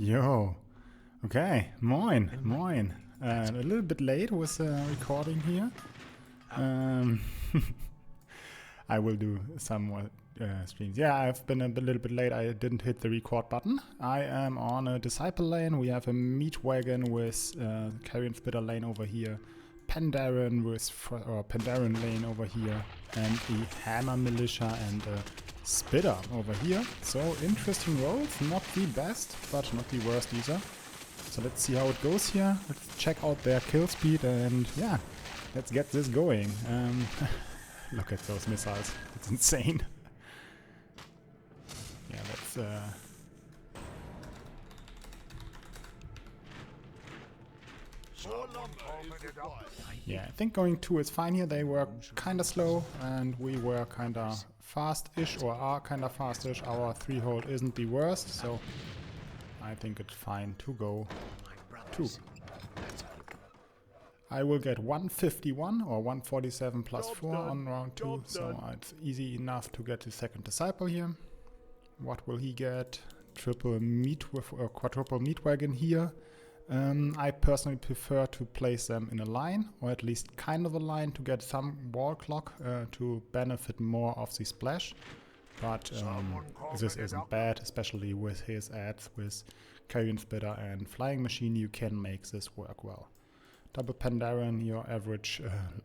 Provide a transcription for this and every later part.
Yo. Okay, moin, moin. A little bit late with recording here. I will do some more streams. Yeah, I've been a little bit late. I didn't hit the record button. I am on a Disciple lane. We have a Meat Wagon with Carrion Spitter lane over here. Pandaren with Pandaren lane over here. And the Hammer Militia and Spitter over here. So interesting roles. Not the best, but not the worst either. So let's see how it goes here. Let's check out their kill speed and yeah, let's get this going. Look at those missiles. It's insane. Yeah, let's yeah, I think going 2 is fine here. They were kinda slow and we were kinda fast-ish, or are kinda fast-ish. Our 3-hold isn't the worst, so I think it's fine to go 2. I will get 151 or 147 plus 4 on round 2, so it's easy enough to get the second Disciple here. What will he get? Triple meat with a quadruple meat wagon here. I personally prefer to place them in a line, or at least kind of a line, to get some wall clock to benefit more of the splash. But this isn't bad, especially with his adds with Carrion Spitter and Flying Machine. You can make this work well. Double Pandaren, your average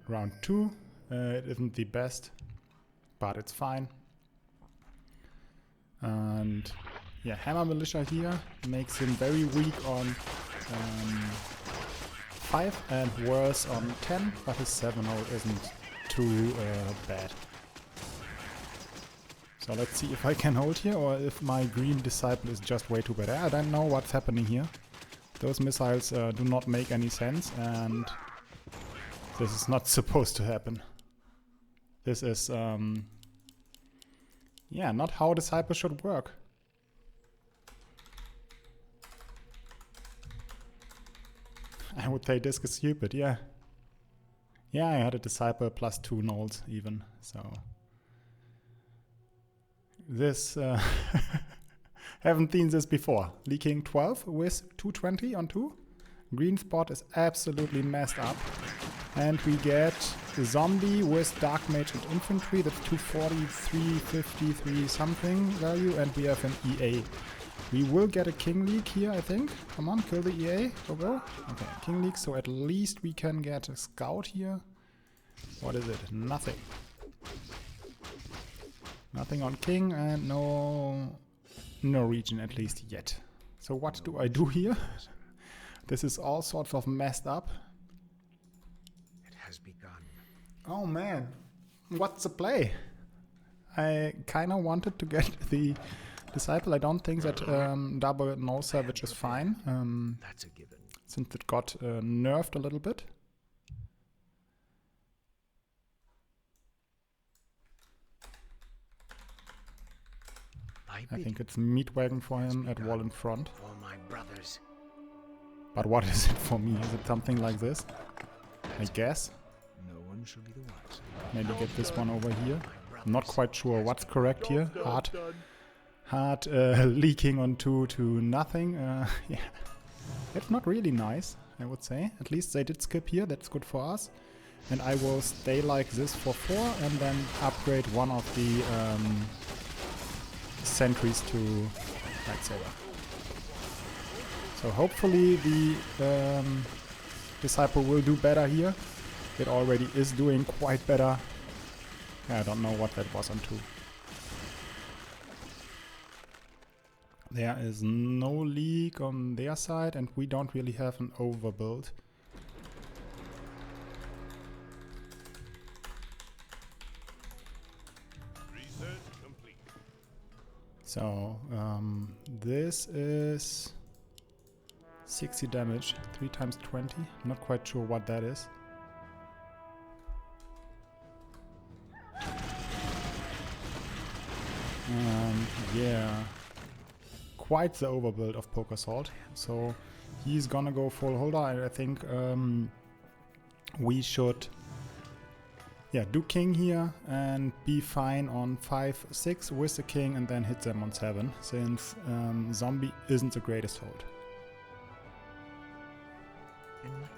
round 2. It isn't the best, but it's fine. And yeah, Hammer Militia here makes him very weak on 5 and worse on 10, but his 7-0 isn't too bad. So let's see if I can hold here, or if my green Disciple is just way too bad. I don't know what's happening here. Those missiles do not make any sense, and this is not supposed to happen. This is, yeah, not how Disciple should work. I would say this is stupid, yeah. Yeah, I had a Disciple plus 2 nulls even, so... This, haven't seen this before. Leaking 12 with 220 on 2. Green spot is absolutely messed up. And we get a zombie with Dark Mage and Infantry. That's 240, 353 something value. And we have an EA. We will get a King League here, I think. Come on, kill the EA. Go. Okay, King League. So at least we can get a Scout here. What is it? Nothing. Nothing on King and no region, at least yet. So what do I do here? This is all sorts of messed up. It has begun. Oh man, what's the play? I kinda wanted to get the Disciple. I don't think that double no savage is fine. That's a given. Since it got nerfed a little bit. I think it's Meat Wagon for him at wall in front. For my brothers. But what is it for me? Is it something like this? I guess. No one shall be the wiser. Maybe get this one over here. I'm not quite sure what's correct here. Hard leaking on 2 to nothing. Yeah, it's not really nice, I would say. At least they did skip here. That's good for us. And I will stay like this for 4 and then upgrade one of the sentries to lightsaber. So hopefully the Disciple will do better here. It already is doing quite better. I don't know what that was on 2. There is no leak on their side and we don't really have an overbuild. So, this is 60 damage, 3 times 20. Not quite sure what that is. Yeah, quite the overbuild of Poker Salt. So, he's gonna go full holder. I think we should yeah, do king here and be fine on 5-6 with the king and then hit them on 7, since zombie isn't the greatest hold. Enlighten me,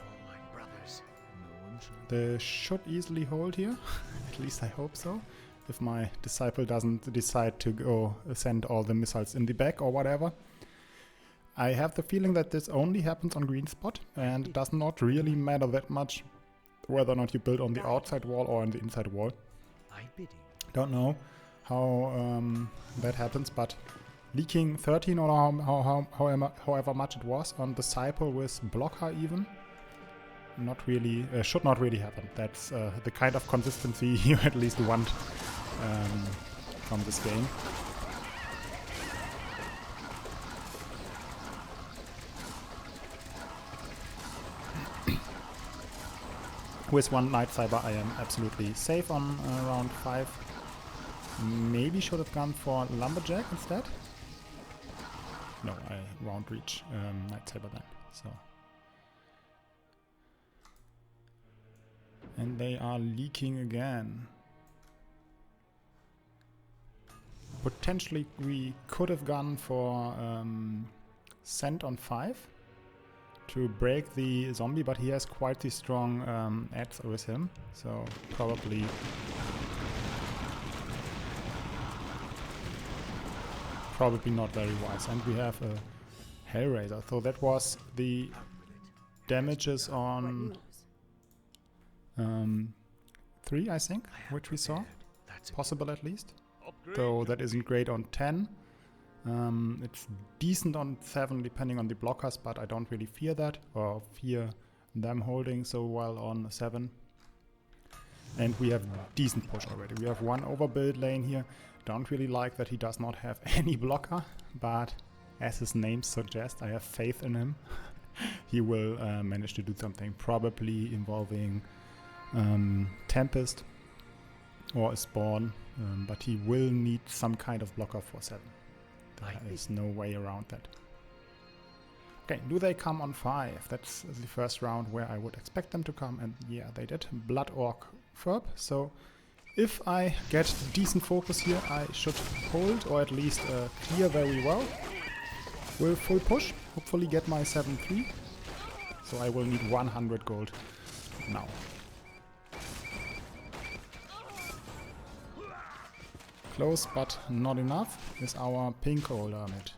all my brothers. No one shall They should easily hold here, at least I hope so. If my disciple doesn't decide to go send all the missiles in the back or whatever. I have the feeling that this only happens on green spot and it does not really matter that much whether or not you build on the outside wall or on the inside wall. I bid you. Don't know how that happens, but leaking 13 or however much it was on disciple with blocker even, not really, should not really happen. That's the kind of consistency you at least want from this game. With one Night Cyber I am absolutely safe on round 5. Maybe should have gone for Lumberjack instead. No, I won't reach Night Cyber then. So. And they are leaking again. Potentially we could have gone for Send on 5. To break the zombie, but he has quite the strong ads with him, so probably not very wise. And we have a Hellraiser, so that was the damages on 3, I think, which we saw, possible at least, though that isn't great on 10. It's decent on 7 depending on the blockers, but I don't really fear that or fear them holding so well on 7. And we have decent push already. We have one overbuild lane here. Don't really like that he does not have any blocker, but as his name suggests, I have faith in him. He will manage to do something, probably involving Tempest or a Spawn, but he will need some kind of blocker for 7. There is no way around that. Okay, do they come on 5? That's the first round where I would expect them to come, and yeah, they did. Blood Orc Ferb, so if I get decent focus here, I should hold, or at least clear very well. Will full push, hopefully get my 7-3. So I will need 100 gold now. Close, but not enough. Is our pink hold on it?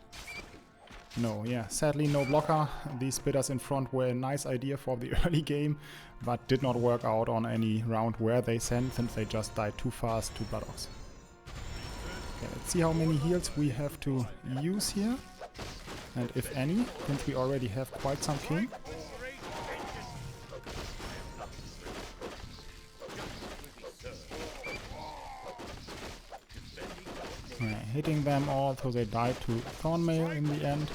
No, yeah, sadly no blocker. These spitters in front were a nice idea for the early game, but did not work out on any round where they sent, since they just died too fast to Blood Ox. Okay, let's see how many heals we have to use here, and if any, since we already have quite some king. Hitting them all, so they died to Thornmail in the end.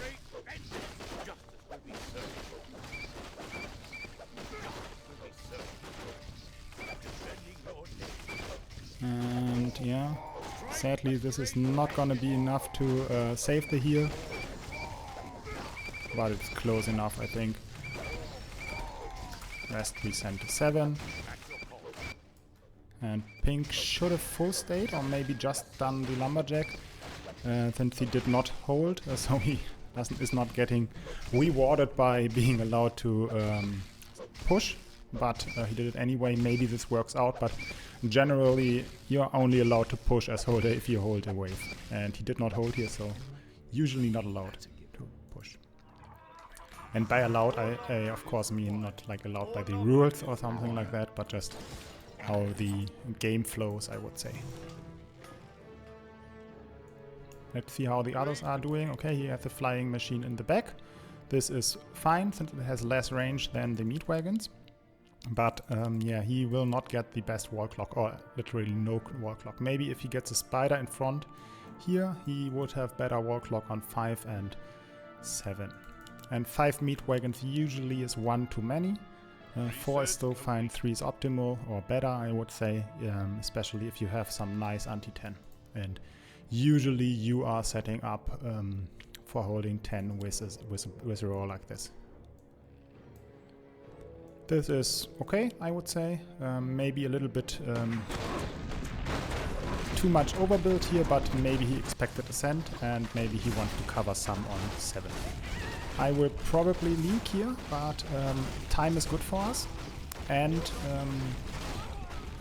And yeah, sadly this is not gonna be enough to save the heal. But it's close enough, I think. Rest we sent to 7. And pink should have full stayed, or maybe just done the Lumberjack, since he did not hold, so he is not getting rewarded by being allowed to push, but he did it anyway. Maybe this works out, but generally you're only allowed to push as holder if you hold a wave, and he did not hold here, so usually not allowed to push. And by allowed, I of course mean not like allowed by the rules or something like that, but just how the game flows, I would say. Let's see how the others are doing. Okay, he has the flying machine in the back. This is fine, since it has less range than the meat wagons. But yeah, he will not get the best wall clock, or literally no wall clock. Maybe if he gets a spider in front here, he would have better wall clock on 5 and 7. And 5 meat wagons usually is 1 too many. 4 is still fine, 3 is optimal, or better I would say, especially if you have some nice anti-10. And usually you are setting up for holding 10 with a roll like this. This is okay, I would say. Maybe a little bit too much overbuild here, but maybe he expected ascent and maybe he wants to cover some on 7. I will probably leak here, but time is good for us. And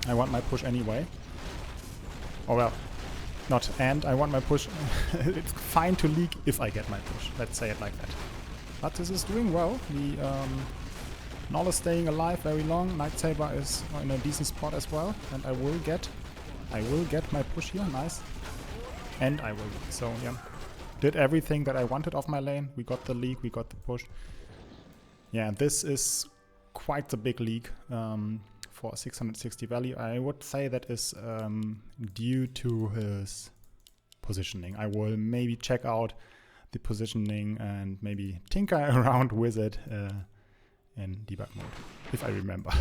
I want my push anyway. Oh well, not and, I want my push. It's fine to leak if I get my push, let's say it like that. But this is doing well. The Null is staying alive very long. Nightsaber is in a decent spot as well, and I will get my push here. Nice. And I will leak. So yeah, did everything that I wanted of my lane. We got the leak, we got the push. Yeah, this is quite the big leak for 660 value. I would say that is due to his positioning. I will maybe check out the positioning and maybe tinker around with it in debug mode, if I remember.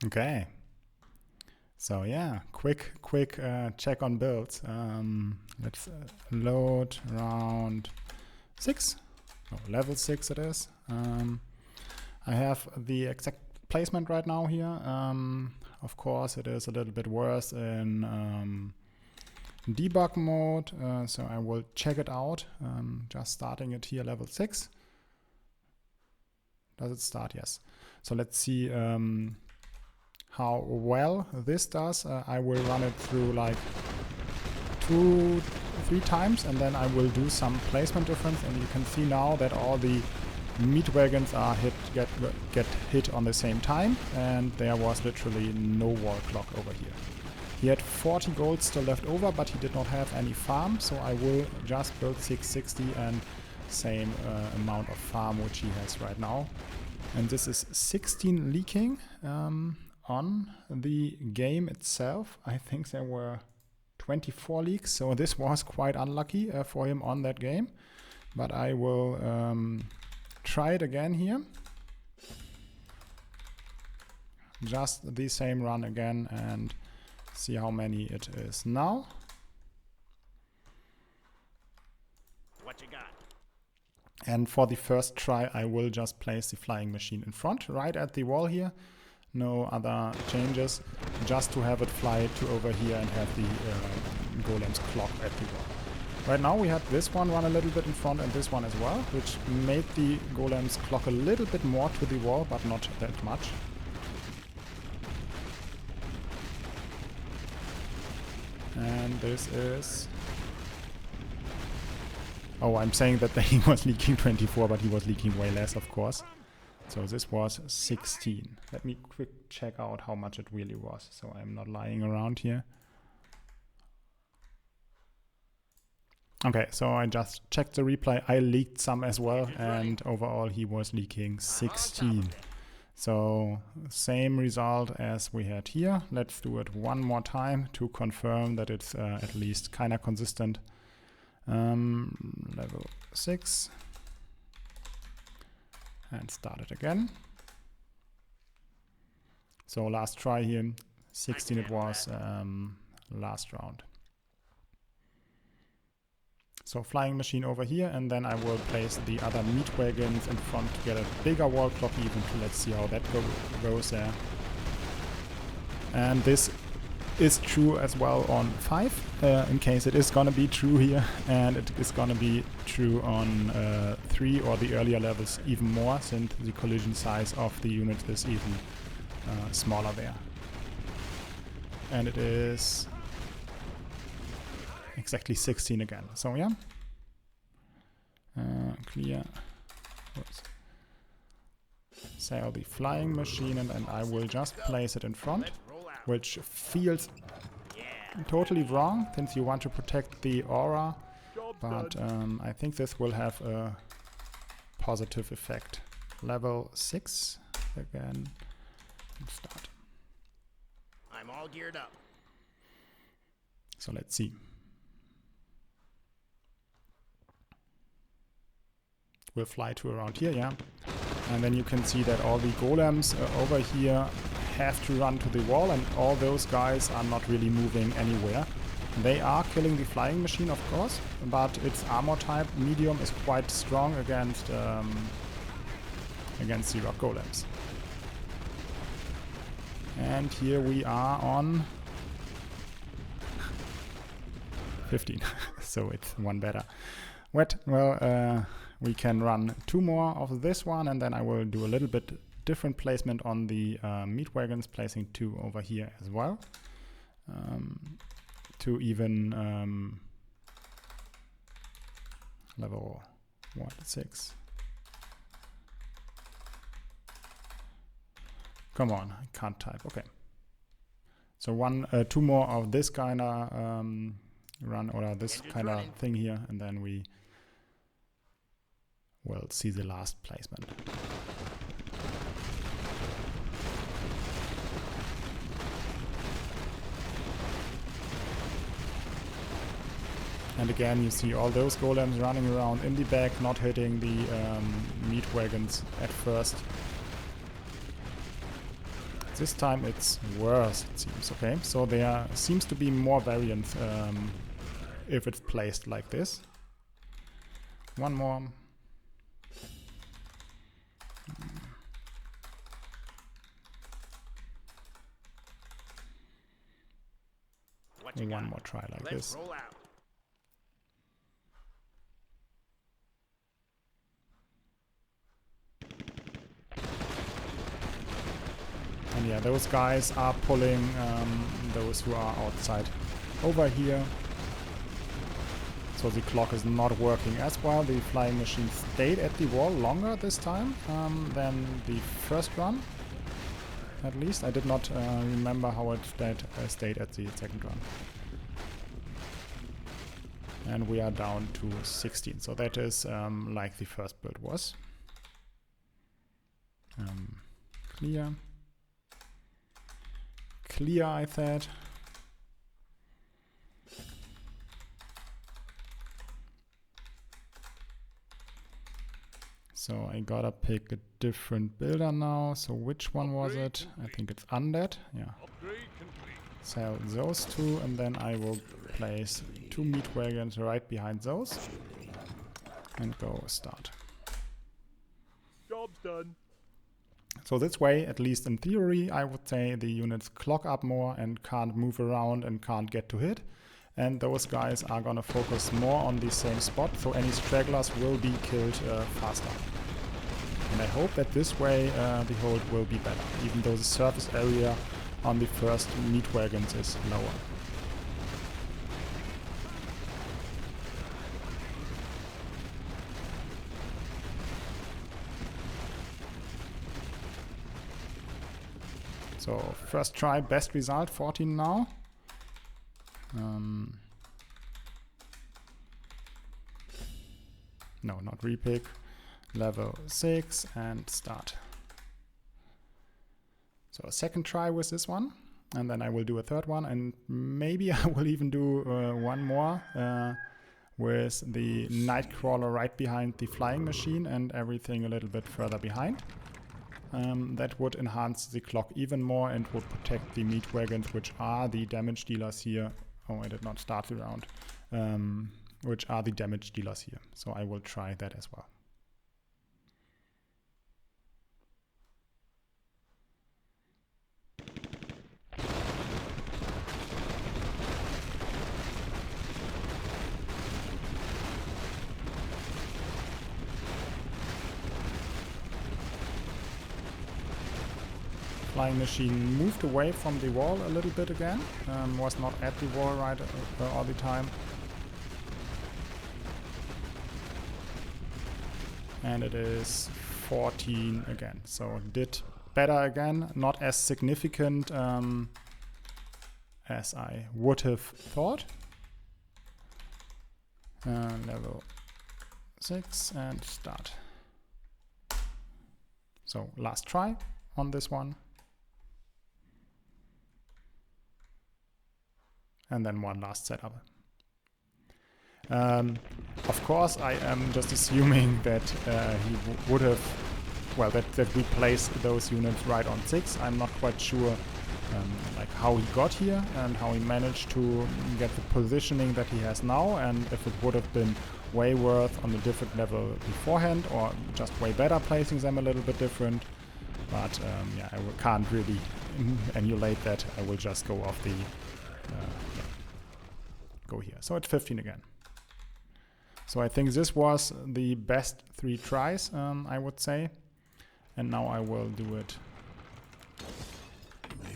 Okay. So yeah, quick check on builds. Let's load round 6. Oh, level 6 it is. I have the exact placement right now here. Of course, it is a little bit worse in debug mode, so I will check it out. Just starting it here, level 6. Does it start? Yes. So let's see how well this does. I will run it through like 2-3 times, and then I will do some placement difference, and you can see now that all the meat wagons are get hit on the same time, and there was literally no wall clock over here. He had 40 gold still left over, but he did not have any farm, so I will just build 660 and same amount of farm which he has right now. And this is 16 leaking on the game itself. I think there were 24 leaks, so this was quite unlucky for him on that game. But I will try it again here. Just the same run again and see how many it is now. What you got? And for the first try, I will just place the flying machine in front, right at the wall here. No other changes, just to have it fly to over here and have the golems clock at the wall. Right now we had this one run a little bit in front and this one as well, which made the golems clock a little bit more to the wall, but not that much. And this is... Oh, I'm saying that he was leaking 24, but he was leaking way less, of course. So this was 16. Let me quick check out how much it really was, so I'm not lying around here. Okay, so I just checked the replay. I leaked some as well, and overall he was leaking 16. So same result as we had here. Let's do it one more time to confirm that it's at least kind of consistent. Level 6. And start it again. So last try here, 16 it was last round. So flying machine over here, and then I will place the other meat wagons in front to get a bigger wall clock even. Let's see how that goes there. And this is true as well on 5, in case it is gonna be true here, and it is gonna be true on 3 or the earlier levels even more, since the collision size of the unit is even smaller there. And it is exactly 16 again. So yeah, clear. Oops. Sail the flying machine, and I will just place it in front, which feels totally wrong since you want to protect the aura, but I think this will have a positive effect. Level 6 again, and start. I'm all geared up. So let's see. We'll fly to around here, yeah. And then you can see that all the golems over here have to run to the wall, and all those guys are not really moving anywhere. They are killing the flying machine, of course, but its armor type medium is quite strong against against the rock golems. And here we are on 15, so it's one better. Well, we can run 2 more of this one, and then I will do a little bit different placement on the meat wagons, placing 2 over here as well, to even level 6. Come on, I can't type. Okay. So 2 more of this kind of run, or this kind of thing here, and then we will see the last placement. And again, you see all those golems running around in the back, not hitting the meat wagons at first. This time it's worse, it seems. Okay, so there seems to be more variance if it's placed like this. One more. One more try like this. Roll out. And yeah, those guys are pulling those who are outside over here. So the clock is not working as well. The flying machine stayed at the wall longer this time than the first run. At least I did not remember how it stayed at the second run. And we are down to 16. So that is like the first build was. Clear. Clear, I said. So I gotta pick a different builder now. So which one was it? I think it's undead. Yeah. Sell those 2, and then I will place 2 meat wagons right behind those and go start. Job's done. So this way, at least in theory, I would say the units clog up more and can't move around and can't get to hit. And those guys are gonna focus more on the same spot, so any stragglers will be killed faster. And I hope that this way the hold will be better, even though the surface area on the first meat wagons is lower. So first try, best result, 14 now. No, not repick. Level 6 and start. So a second try with this one, and then I will do a third one, and maybe I will even do one more with the Nightcrawler right behind the flying machine and everything a little bit further behind. That would enhance the clock even more and would protect the meat wagons, which are the damage dealers here. Oh, I did not start the round. Which are the damage dealers here. So I will try that as well. Flying machine moved away from the wall a little bit again, was not at the wall right all the time. And it is 14 again, so did better again, not as significant as I would have thought. Level 6 and start. So last try on this one. And then one last setup. Of course, I am just assuming that he would have, well, that we place those units right on 6. I'm not quite sure like how he got here and how he managed to get the positioning that he has now, and if it would have been way worse on a different level beforehand, or just way better placing them a little bit different. But yeah, I can't really emulate that. I will just go off the go here. So it's 15 again. So I think this was the best 3 tries, I would say. And now I will do it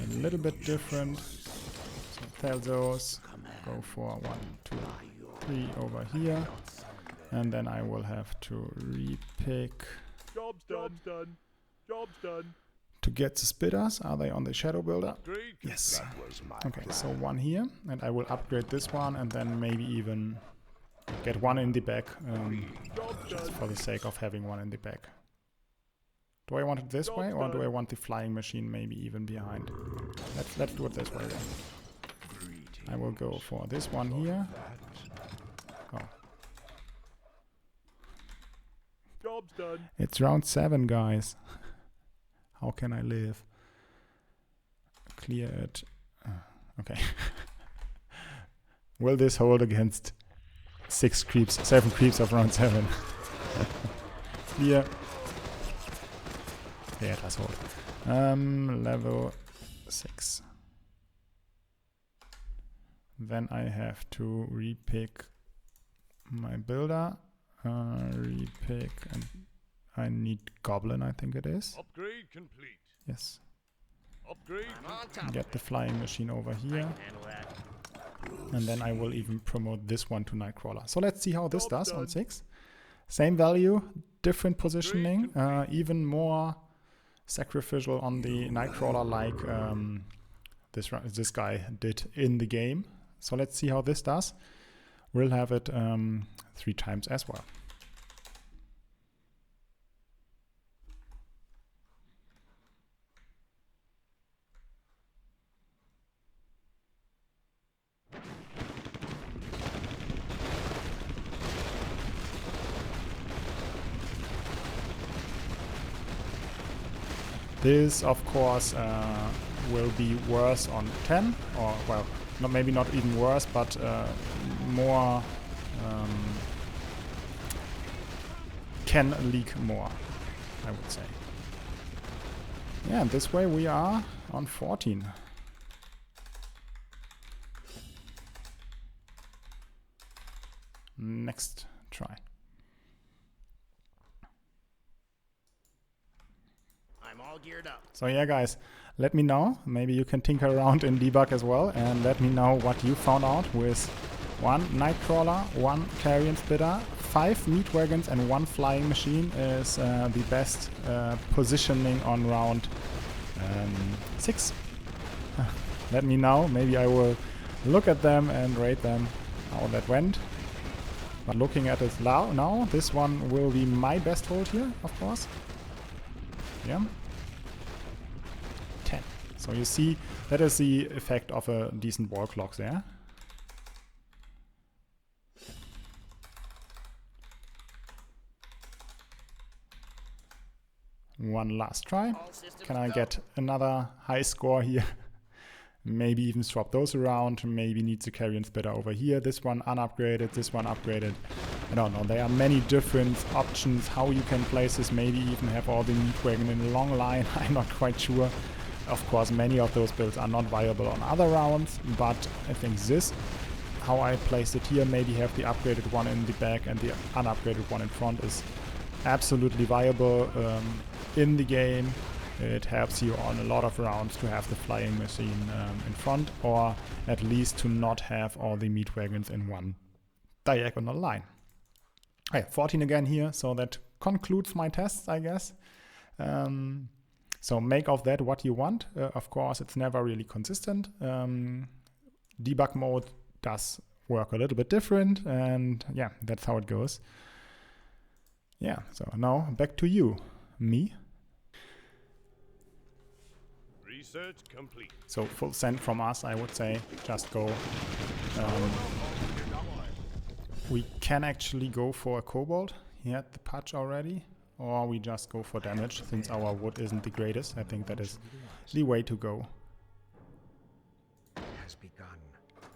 a little bit different. So tell those, go for 1, 2, 3 over here. And then I will have to repick. Job's done. Job's done. To get the spitters. Are they on the shadow builder? Yes. Okay, so 1 here. And I will upgrade this one and then maybe even get 1 in the back. Just for the sake of having 1 in the back. Do I want it this way, or do I want the flying machine maybe even behind? Let's do it this way then. I will go for this one here. Oh. Job's done. It's round 7, guys. How can I live? Clear it. Okay. Will this hold against 7 creeps of round 7? Clear. Yeah, it does hold. Level 6. Then I have to repick my builder. Repick, and I need goblin, I think it is. Upgrade complete. Yes. Upgrade. Get the flying machine over here. And then I will even promote this one to Nightcrawler. So let's see how this does on 6. Same value, different positioning, even more sacrificial on the Nightcrawler like this guy did in the game. So let's see how this does. We'll have it 3 times as well. This, of course, will be worse on 10, or, well, maybe not even worse, but more can leak more, I would say. Yeah, and this way we are on 14. Next try. I'm all geared up. So yeah, guys, let me know. Maybe you can tinker around in Debug as well, and let me know what you found out with 1 Nightcrawler, 1 Carrion Spitter, 5 Meat Wagons and 1 Flying Machine is the best positioning on round 6. Let me know. Maybe I will look at them and rate them how that went. But looking at it now, this one will be my best hold here, of course. Yeah. 10. So you see, that is the effect of a decent wall clock there. One last try. Can I get another high score here? Maybe even swap those around. Maybe needs a Carrion Spitter over here. This one unupgraded, this one upgraded. I don't know. There are many different options how you can place this. Maybe even have all the Meat Wagon in a long line. I'm not quite sure. Of course, many of those builds are not viable on other rounds, but I think this, how I placed it here, maybe have the upgraded one in the back and the unupgraded one in front, is absolutely viable in the game. It helps you on a lot of rounds to have the flying machine in front, or at least to not have all the Meat Wagons in one diagonal line. Okay, 14 again here, so that concludes my tests, I guess. So make of that what you want. Of course, it's never really consistent. Debug mode does work a little bit different, and yeah, that's how it goes. Yeah, so now back to you, me. Research complete. So full send from us, I would say. Just go. We can actually go for a kobold. He had the patch already. Or we just go for damage, since our wood isn't the greatest. I think that is the way to go.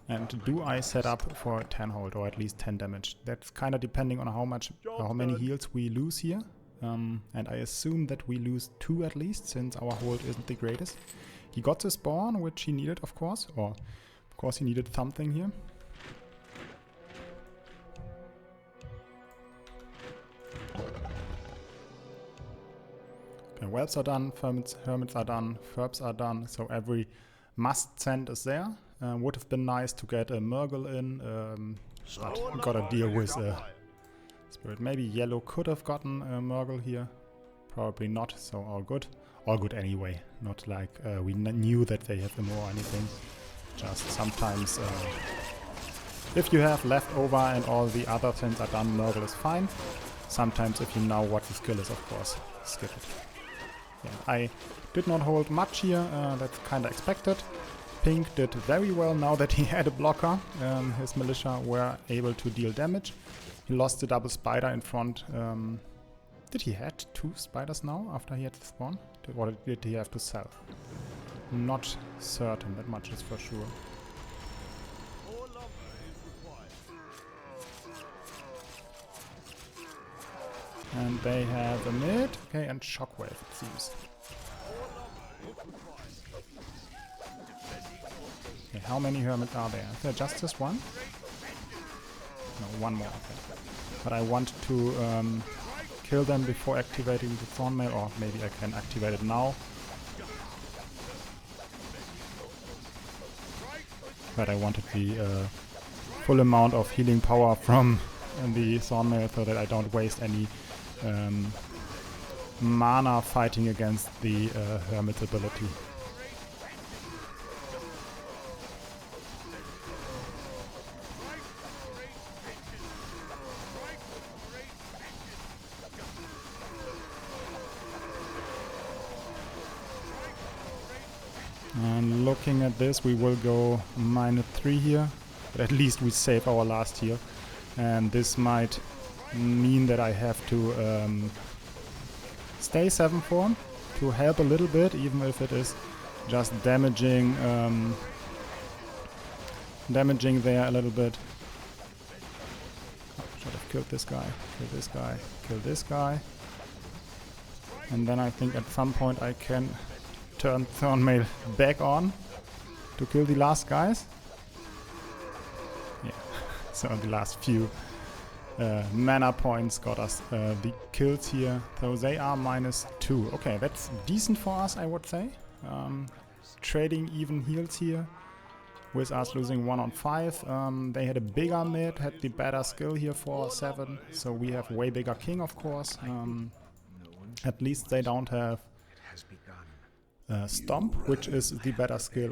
And do I set up for 10 hold or at least 10 damage? That's kind of depending on how many heals we lose here. And I assume that we lose 2 at least, since our hold isn't the greatest. He got the spawn, which he needed, of course. Or, of course, he needed something here. Okay, wells are done, hermits are done, Ferbs are done. So every must send is there. Would have been nice to get a Murgle in, but we gotta deal with Spirit. Maybe yellow could have gotten a Murgle here. Probably not, so all good. All good anyway. Not like we knew that they have them or anything. Just sometimes if you have leftover and all the other things are done, Murgle is fine. Sometimes if you know what the skill is, of course, skip it. Yeah, I did not hold much here, that's kinda expected. Pink did very well now that he had a blocker. His militia were able to deal damage. He lost the double spider in front. Did he had 2 spiders now after he had the spawn? Or did he have to sell? Not certain, that much is for sure. And they have a mid, okay, and shockwave it seems. Okay, how many hermits are there? Is there just this one? No, one more, okay. But I want to kill them before activating the thorn mail, or maybe I can activate it now. But I wanted the full amount of healing power from the thorn mail so that I don't waste any mana fighting against the hermit's ability. And looking at this, we will go -3 here, but at least we save our last heal. And this might mean that I have to stay 7 form to help a little bit, even if it is just damaging there a little bit. Oh, should have killed this guy, kill this guy, kill this guy. And then I think at some point I can turn Thornmail back on to kill the last guys. Yeah, so the last few mana points got us the kills here. So they are -2. Okay, that's decent for us, I would say. Trading even heals here with us losing 1 on 5. They had a bigger mid, had the better skill here for 7. So we have way bigger king, of course. At least they don't have Stomp, which is the better skill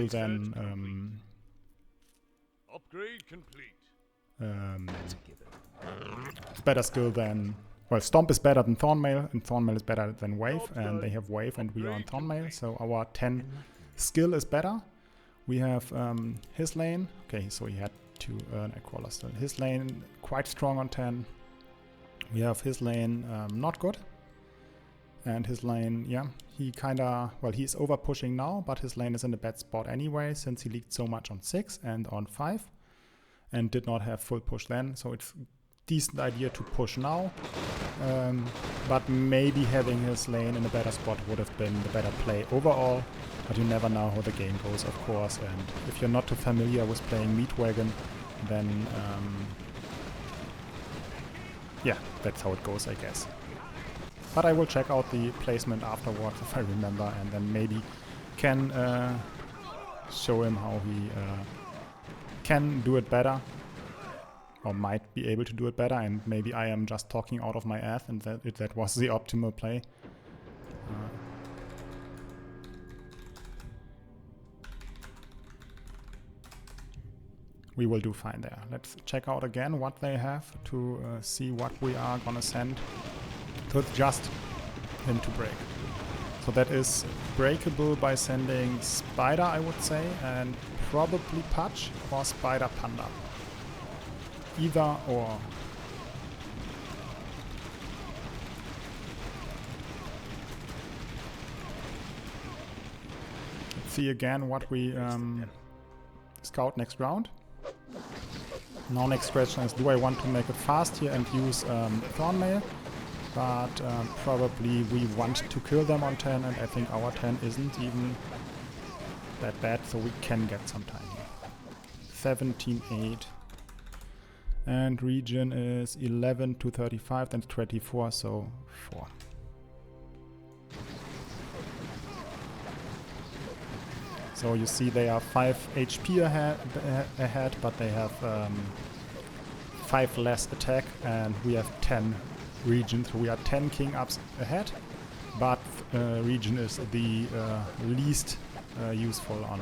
than upgrade complete. Better skill than, well, Stomp is better than Thornmail, and Thornmail is better than Wave, and they have Wave and we are on Thornmail, so our 10 skill is better. We have his lane, okay, so he had to earn a crawler still. His lane quite strong on 10. We have his lane not good. And his lane, yeah, he kinda, well, he's over pushing now, but his lane is in a bad spot anyway, since he leaked so much on 6 and on 5, and did not have full push then, so it's decent idea to push now, but maybe having his lane in a better spot would have been the better play overall, but you never know how the game goes, of course, and if you're not too familiar with playing Meatwagon, then, yeah, that's how it goes, I guess. But I will check out the placement afterwards if I remember, and then maybe can show him how he can do it better, or might be able to do it better, and maybe I am just talking out of my ass and that was the optimal play. We will do fine there. Let's check out again what they have to see what we are gonna send. So it's just him to break. So that is breakable by sending Spider, I would say, and probably Patch or Spider Panda. Either or. Let's see again what we scout next round. Now next question is, do I want to make it fast here and use Thornmail? But probably we want to kill them on 10, and I think our 10 isn't even that bad, so we can get some time here. 17-8. And region is 11 to 35, then 24, so 4. So you see they are 5 HP ahead, but they have 5 less attack, and we have 10 region, so we are 10 king ups ahead, but region is the least useful on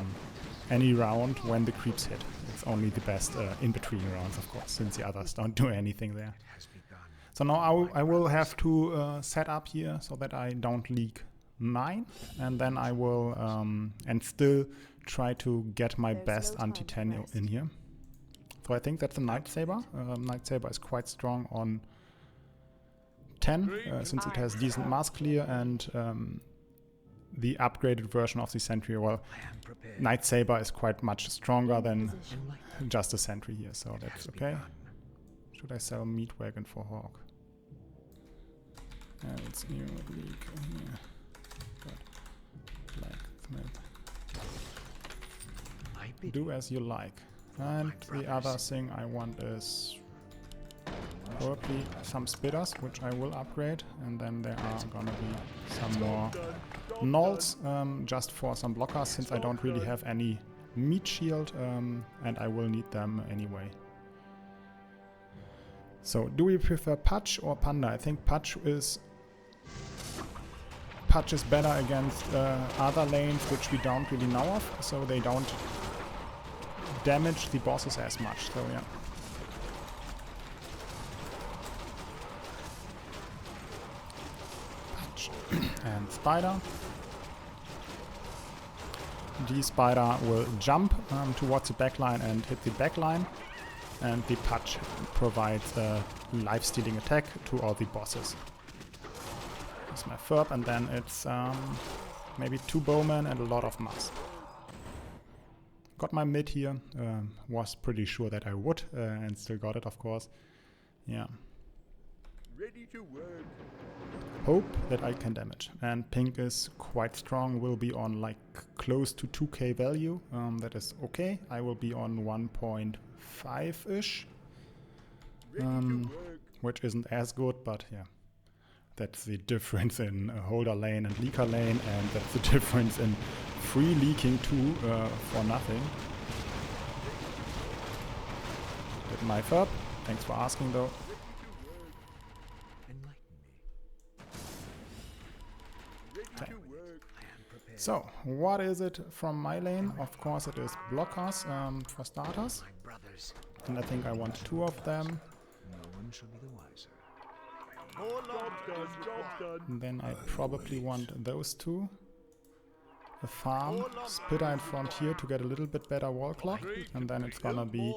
any round when the creeps hit. It's only the best in between rounds, of course, since the others don't do anything there. So now I will have to set up here so that I don't leak 9, and then I will and still try to get my best anti-10 in here. So I think that's a Night Saber. Night Saber is quite strong on 10 since it has decent mass clear, and the upgraded version of the Sentry, well, Night Saber is quite much stronger than just a Sentry here, so that's okay. Should I sell Meat Wagon for Hawk? It's new leak here. Do as you like. And the other thing I want is probably some spitters, which I will upgrade, and then there are gonna be some more nulls just for some blockers, since I don't really have any meat shield, and I will need them anyway. So do we prefer Patch or Panda? I think Patch is better against other lanes which we don't really know of, so they don't damage the bosses as much, so yeah. Patch and Spider. The Spider will jump towards the backline and hit the backline, and the Patch provides a life-stealing attack to all the bosses. That's my Ferb, and then it's maybe 2 bowmen and a lot of mass. Got my mid here, was pretty sure that I would, and still got it, of course. Yeah. Ready to work. Hope that I can damage. And pink is quite strong, will be on like close to 2k value. That is okay. I will be on 1.5-ish, which isn't as good, but yeah. That's the difference in holder lane and leaker lane, and that's the difference in free leaking too for nothing. Did my Ferb. Thanks for asking though. Okay. So, what is it from my lane? Of course it is blockers for starters. And I think I want 2 of them. No one shall be the wiser. And then I probably want those 2. A farm, Spitter and Frontier to get a little bit better wall clock, and then it's gonna be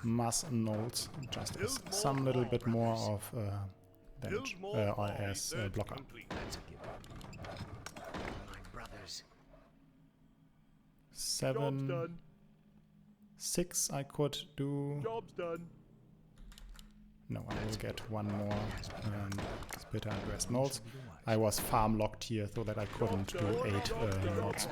mass nulls, just as some little bit more of damage, or as blocker. 7, 6 I could do. Job's done. No, I will get 1 more Spitter and rest nulls. I was farm locked here so that I couldn't do 8 nulls.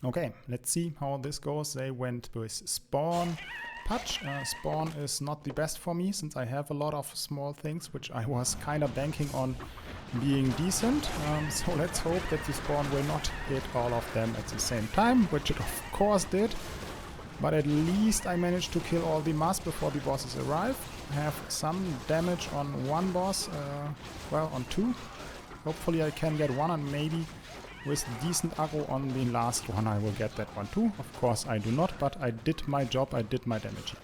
Okay, let's see how this goes. They went with Spawn. Patch. Spawn is not the best for me since I have a lot of small things which I was kind of banking on being decent. So let's hope that the Spawn will not hit all of them at the same time, which it of course did. But at least I managed to kill all the mass before the bosses arrive. I have some damage on 1 boss, well, on 2. Hopefully I can get 1, and maybe with decent aggro on the last one I will get that one too. Of course I do not, but I did my job, I did my damage.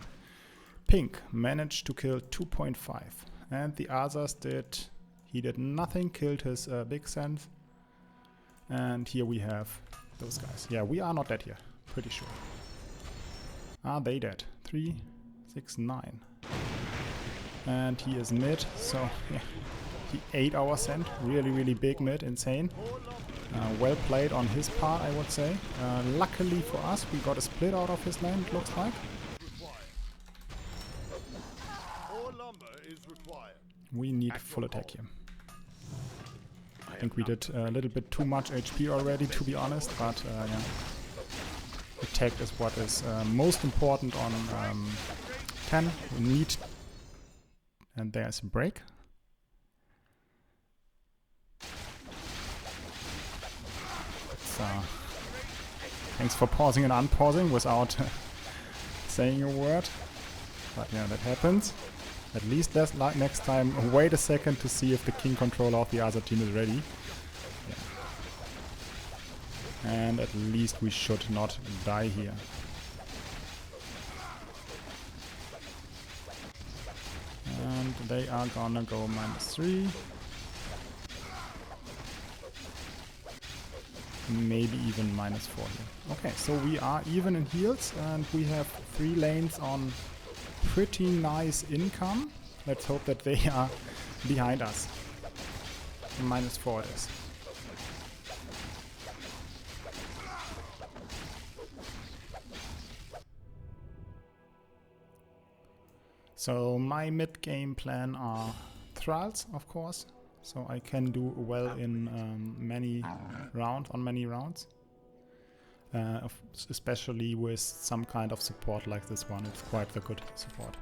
Pink managed to kill 2.5, and the others did, he did nothing, killed his big sense. And here we have those guys. Yeah, we are not dead here, pretty sure. Are they dead? 3, 6, 9. And he is mid, so yeah, he ate our send. Really, really big mid, insane. Well played on his part, I would say. Luckily for us, we got a split out of his lane, it looks like. More lumber is required. We need full attack here. I think we did a little bit too much HP already, to be honest, but yeah. Attack is what is most important on 10. We need... And there's a break. Thanks for pausing and unpausing without saying a word. But yeah, that happens. At least next time, wait a second to see if the king controller of the other team is ready. Yeah. And at least we should not die here. And they are gonna go -3. Maybe even -4 here. Okay, so we are even in heals and we have 3 lanes on pretty nice income. Let's hope that they are behind us. -4 it is. So my mid-game plan are Thralls, of course. So I can do well in many rounds. Especially with some kind of support like this one. It's quite a good support.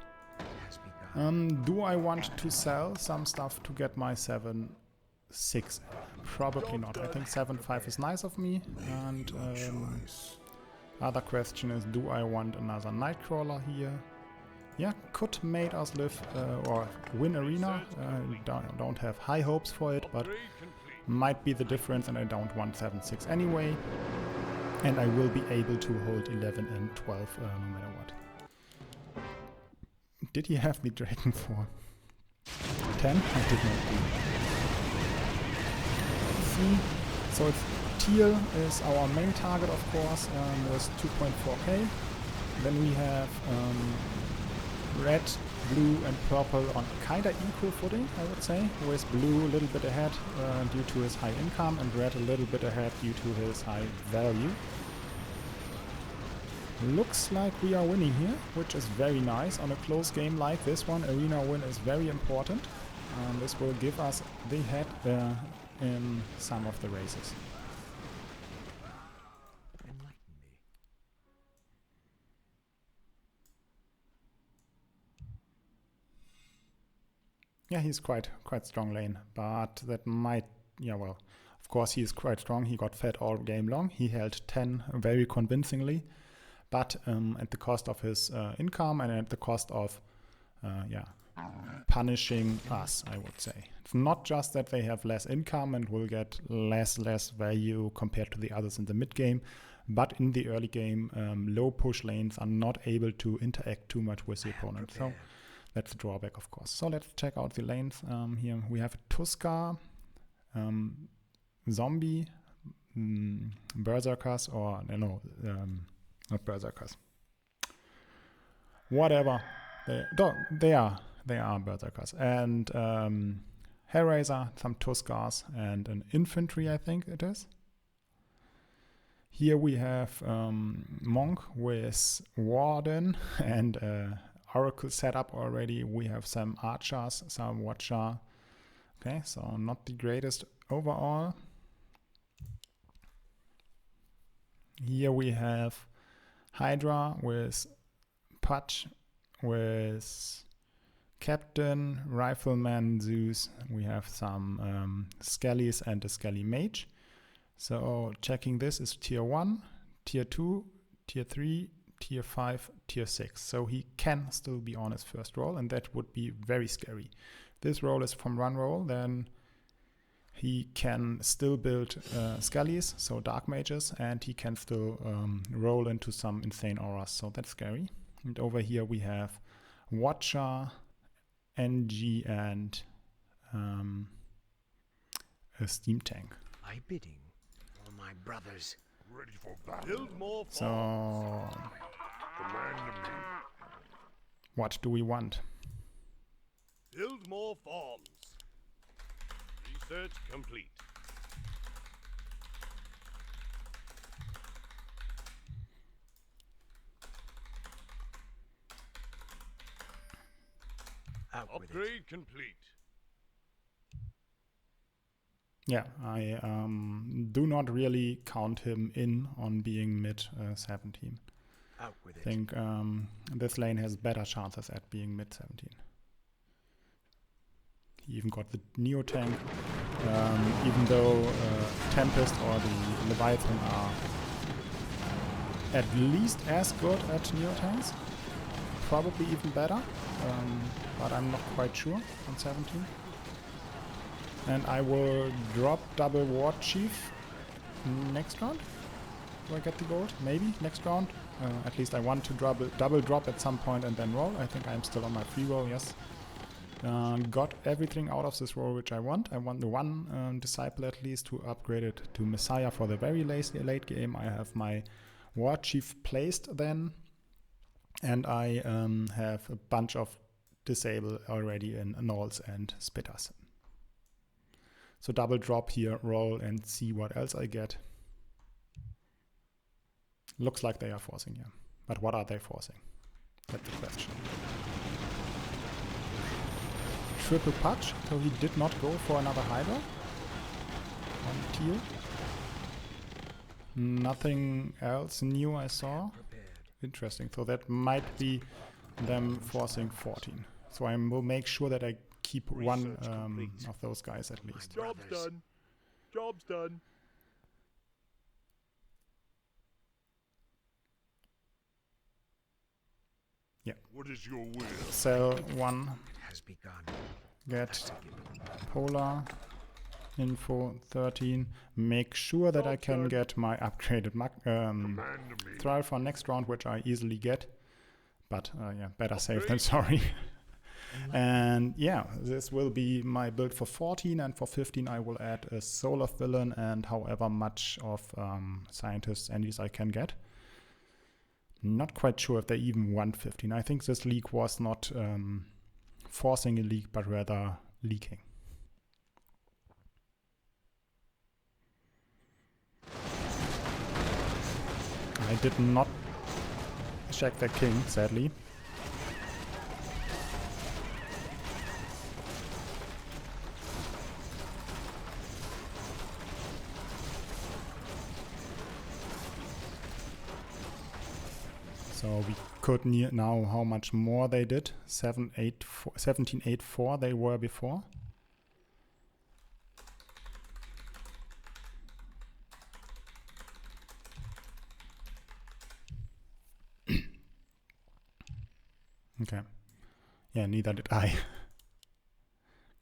Do I want to sell some stuff to get my 7-6? Probably not. I think 7-5 is nice of me. And other question is, do I want another Nightcrawler here? Yeah, could make us live or win arena. Don't have high hopes for it, but might be the difference, and I don't want 7-6 anyway. And I will be able to hold 11 and 12 no matter what. Did he have me Dragon for 10? I did not do. See, so it's teal is our main target, of course, with 2.4k. Then we have red, blue and purple on kinda equal footing, I would say, with blue a little bit ahead due to his high income and red a little bit ahead due to his high value. Looks like we are winning here, which is very nice. On a close game like this one, arena win is very important. This will give us the head in some of the races. Yeah, he's quite strong lane, but that might, yeah, well, of course he is quite strong. He got fed all game long. He held 10 very convincingly, but at the cost of his income and at the cost of, yeah, punishing us, I would say. It's not just that they have less income and will get less value compared to the others in the mid game, but in the early game, low push lanes are not able to interact too much with the opponent. So that's a drawback, of course. So let's check out the lanes. Here we have a Tuskar, Zombie, Berserkers, or no, not Berserkers. Whatever. They are Berserkers. And Hellraiser, some Tuskars, and an Infantry, I think it is. Here we have Monk with Warden and Oracle setup already. We have some Archers, some Watcher. Okay, so not the greatest overall. Here we have Hydra with Patch, with Captain, Rifleman, Zeus. We have some Skellies and a Skelly Mage. So checking this is tier 1, tier 2, tier 3, tier 5, tier 6. So he can still be on his first roll, and that would be very scary. This roll is from run roll, then he can still build Skellies, so Dark Mages, and he can still roll into some insane auras, so that's scary. And over here we have Watcher, NG, and a Steam Tank. My bidding, all my brothers. Ready for battle. Build more farms. So, Command me. what do we want? Build more farms. Research complete. Out with it. Upgrade complete. Yeah, I do not really count him in on being mid 17. Out with I it. think this lane has better chances at being mid 17. He even got the Neo tank, even though Tempest or the Leviathan are at least as good at Neo tanks, probably even better, but I'm not quite sure on 17. And I will drop double War Chief next round. Do I get the gold? Maybe next round. At least I want to double drop at some point and then roll. I think I'm still on my free roll, yes. Got everything out of this roll which I want. I want the one disciple at least to upgrade it to Messiah for the very late game. I have my War Chief placed then. And I have a bunch of disable already in Knolls and Spitters. So double drop here, roll and see what else I get. Looks like they are forcing, yeah. But what are they forcing? That's the question. Triple patch, so he did not go for another Hydra on tier. Nothing else new I saw. Interesting, so that might be them forcing 14. So I will make sure that I keep one of those guys at least. Job's done. Job's done. Yeah. What is your will? Sell one, Has begun. get Polar, info 13. Make sure that I can get my upgraded trial for next round, which I easily get. But yeah, better safe than sorry. And yeah, this will be my build for 14, and for 15 I will add a Soul of Villain and however much of Scientists Andes I can get. Not quite sure if they even want 15. I think this leak was not forcing a leak, but rather leaking. I did not check the king, sadly. So we could now how much more they did. 17.84 they were before. Okay. Yeah, neither did I.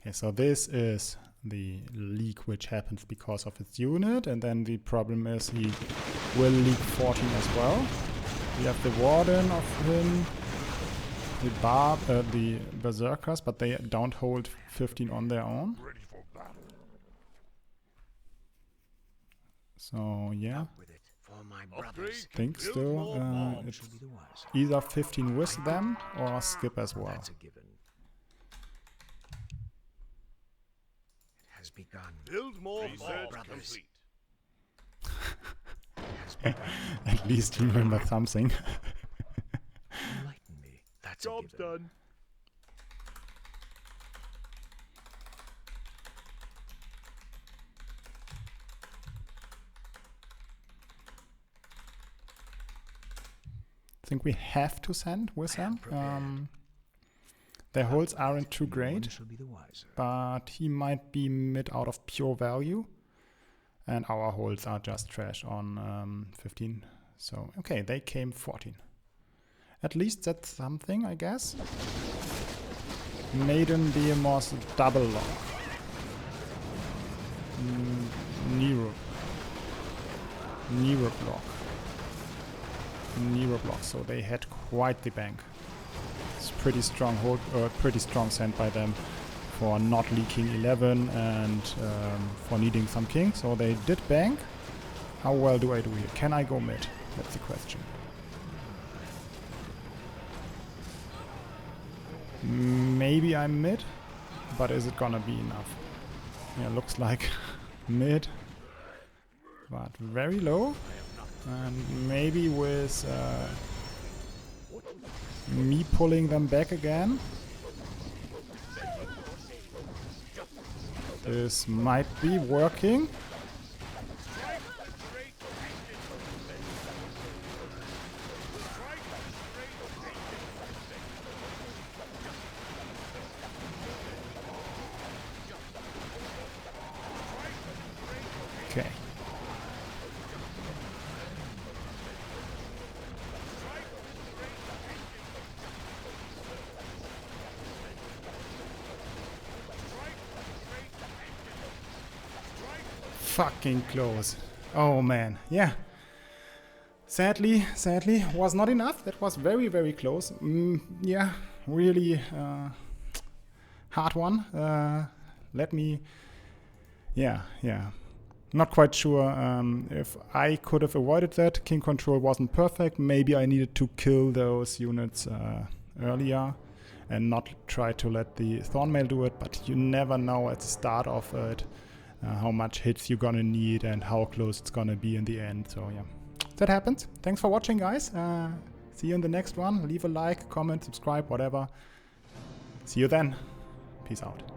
Okay, so this is the leak which happens because of its unit, and then the problem is he will leak 14 as well. We have the Warden of him, the Berserkers, but they don't hold 15 on their own. Ready for battle. So yeah, Out with it. For my brothers. think still it's Shall be the wiser. either 15 with them or skip as well. That's a given. It has begun. Build more Research brothers. Complete. Has begun. At least you remember something. Enlighten me. That's Job's a given. done. I think we have to send with I am them. prepared. Their holds aren't too One great, shall be the wiser. but he might be mid out of pure value. And our holds are just trash on 15. So, okay, they came 14. At least that's something, I guess. Maiden Behemoth double lock. Nero block. Nero block, so they had quite the bank. It's pretty strong hold, pretty strong send by them for not leaking 11 and for needing some king. So they did bank. How well do I do here? Can I go mid? That's the question. Maybe I'm mid, but is it gonna be enough? Yeah, looks like mid, but very low. And maybe with me pulling them back again. This might be working. Okay. Fucking close. Oh man, yeah. Sadly, was not enough. That was very, very close. Yeah, really hard one. Let me... Yeah. Not quite sure if I could have avoided that. King control wasn't perfect. Maybe I needed to kill those units earlier and not try to let the Thornmail do it, but you never know at the start of it how much hits you're gonna need and how close it's gonna be in the end. So yeah, that happens. Thanks for watching, guys. See you in the next one. Leave a like, comment, subscribe, whatever. See you then. Peace out.